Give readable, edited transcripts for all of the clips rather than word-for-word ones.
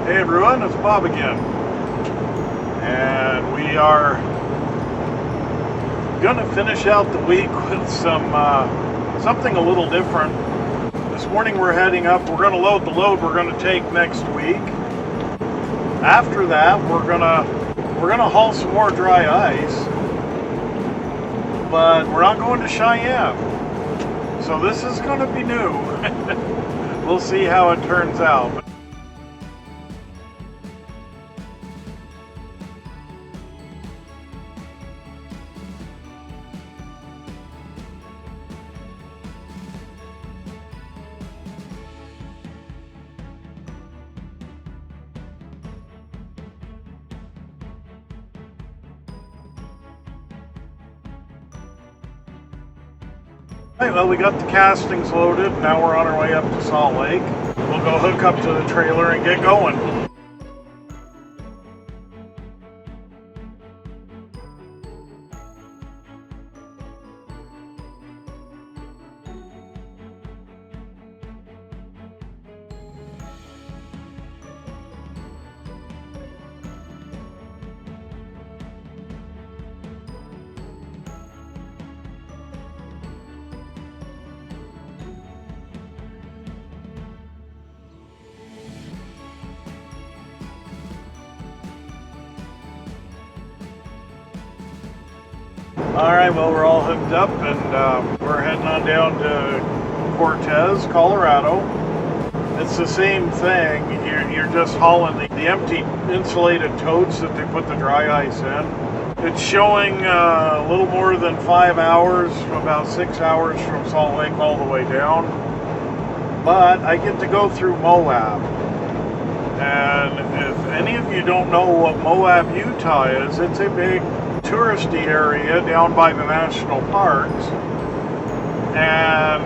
Hey everyone, it's Bob again, and we are gonna finish out the week with something a little different. This morning we're heading up. We're gonna load the load we're gonna take next week. After that, we're gonna haul some more dry ice, but we're not going to Cheyenne. So this is gonna be new. We'll see how it turns out. Alright, well, we got the castings loaded. Now we're on our way up to Salt Lake. We'll go hook up to the trailer and get going. Alright, well, we're all hooked up and we're heading on down to Cortez, Colorado. It's the same thing. You're just hauling the empty insulated totes that they put the dry ice in. It's showing a little more than 5 hours, about 6 hours from Salt Lake all the way down. But I get to go through Moab. And if any of you don't know what Moab, Utah is, it's a big touristy area down by the national parks, and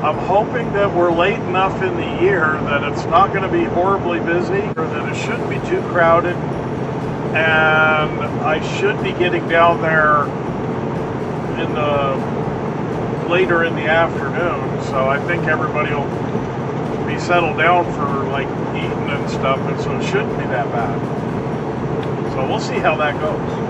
I'm hoping that we're late enough in the year that it's not going to be horribly busy, or that it shouldn't be too crowded, and I should be getting down there later in the afternoon, so I think everybody will be settled down for like eating and stuff, and so it shouldn't be that bad. So we'll see how that goes.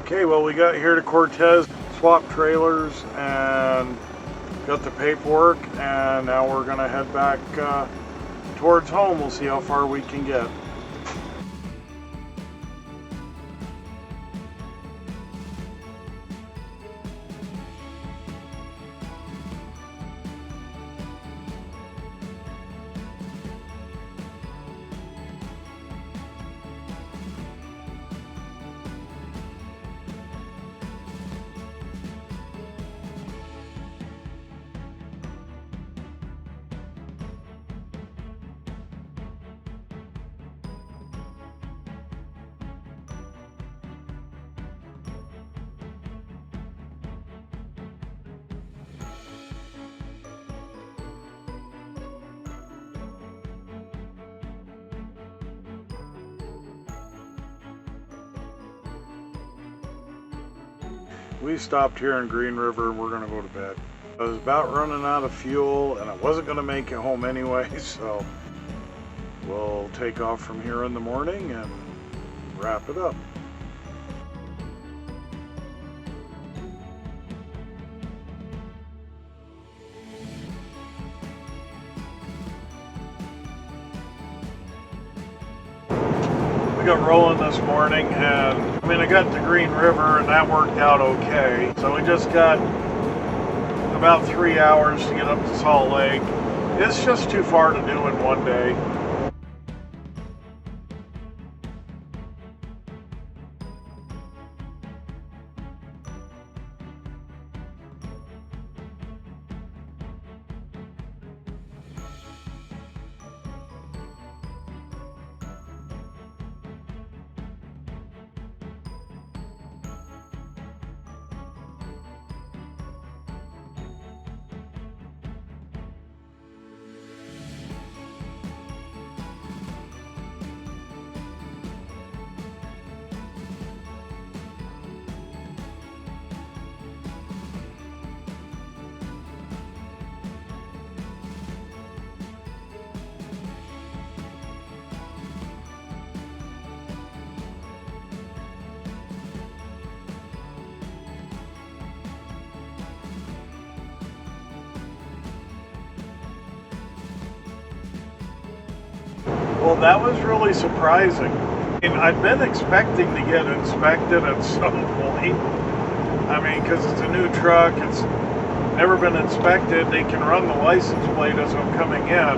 Okay, well, we got here to Cortez, swapped trailers, and got the paperwork, and now we're gonna head back towards home. We'll see how far we can get. we stopped here in Green River. We're gonna go to bed. I was about running out of fuel and I wasn't gonna make it home anyway, so we'll take off from here in the morning and wrap it up. We got rolling this morning, and I got to Green River and that worked out okay. So we just got about 3 hours to get up to Salt Lake. It's just too far to do in one day. Well, that was really surprising. I'd been expecting to get inspected at some point. Because it's a new truck, it's never been inspected. They can run the license plate as I'm coming in.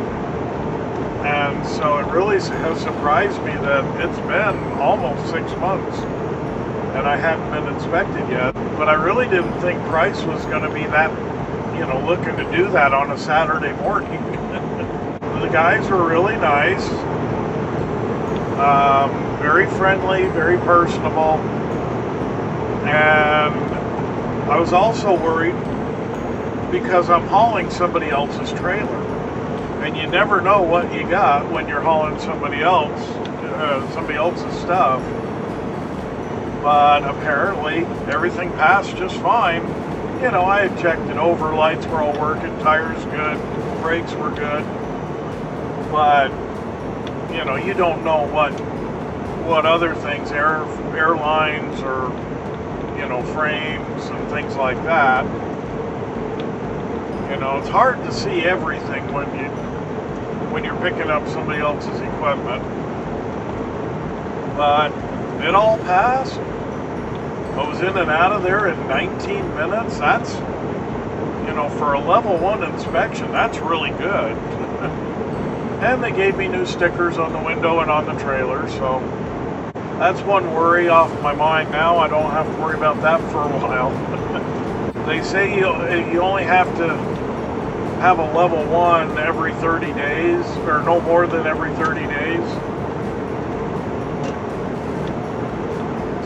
And so it really has surprised me that it's been almost 6 months and I hadn't been inspected yet. But I really didn't think Price was going to be that, looking to do that on a Saturday morning. The guys were really nice, very friendly, very personable, and I was also worried because I'm hauling somebody else's trailer, and you never know what you got when you're hauling somebody else's stuff. But apparently everything passed just fine. I had checked it over, lights were all working, tires good, brakes were good. But, you don't know what other things, airlines or, frames and things like that. It's hard to see everything when you're picking up somebody else's equipment. But it all passed. I was in and out of there in 19 minutes. That's, for a level 1 inspection, that's really good. And they gave me new stickers on the window and on the trailer, so that's one worry off my mind now. I don't have to worry about that for a while. They say you only have to have a level 1 every 30 days, or no more than every 30 days.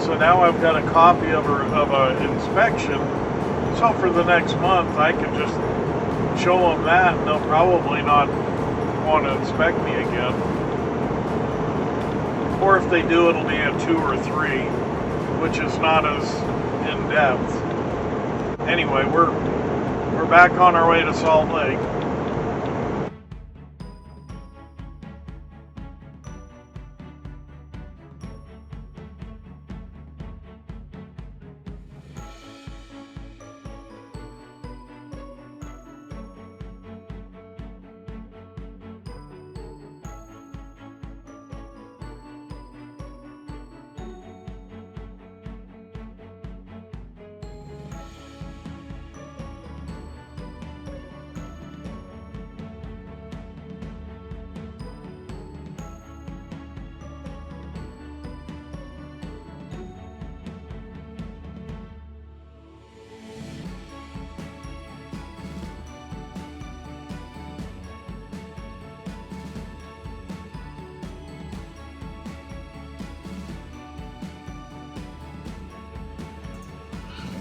So now I've got a copy of an inspection, so for the next month I can just show them that and they'll probably not want to inspect me again. Or if they do, it'll be a 2 or 3, which is not as in depth. Anyway, we're back on our way to Salt Lake.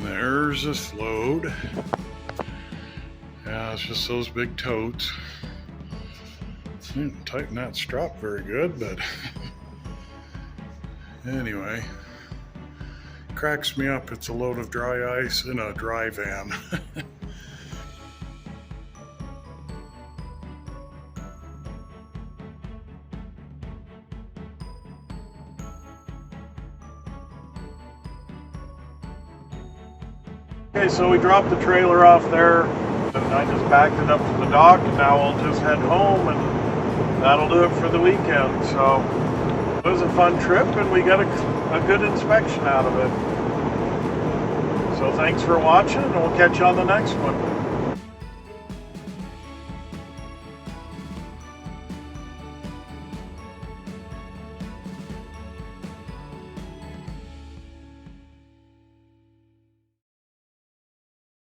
There's a load. Yeah, it's just those big totes. Didn't tighten that strap very good, but anyway. Cracks me up. It's a load of dry ice in a dry van. Okay, so we dropped the trailer off there, and I just backed it up to the dock, and now we'll just head home, and that'll do it for the weekend. So it was a fun trip, and we got a good inspection out of it. So thanks for watching, and we'll catch you on the next one.